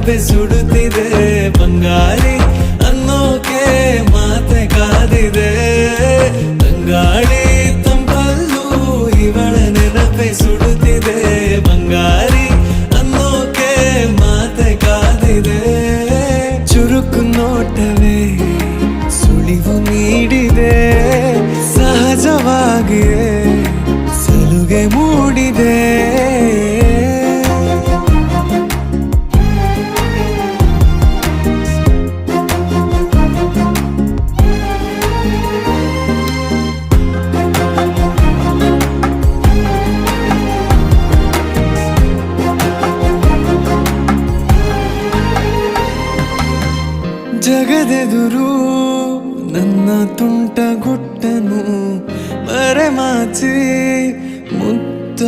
ನೆನಪೆ ಸುಡುತ್ತಿದೆ ಬಂಗಾರಿ ಅನ್ನೋಕೆ ಮಾತೆ ಕಾದಿದೆ ತಂಗಾಳಿ ತಂಪಲ್ಲೂ ಇವಳ ನೆನಪೆ ಸುಡುತ್ತಿದೆ ಬಂಗಾರಿ ಅನ್ನೋಕೆ ಮಾತೆ ಕಾದಿದೆ ಚುರುಕು ನೋಟವೇ ಸುಳಿವು ನೀಡಿದೆ ಸಹಜವಾಗಿಯೇ ಸಲುಗೆ ಮೂಡಿದೆ ಜಗದೆದುರು ನನ್ನ ತುಂಟ ಗುಟ್ಟನು ಮರೆಮಾಚಿ ಮುತ್ತ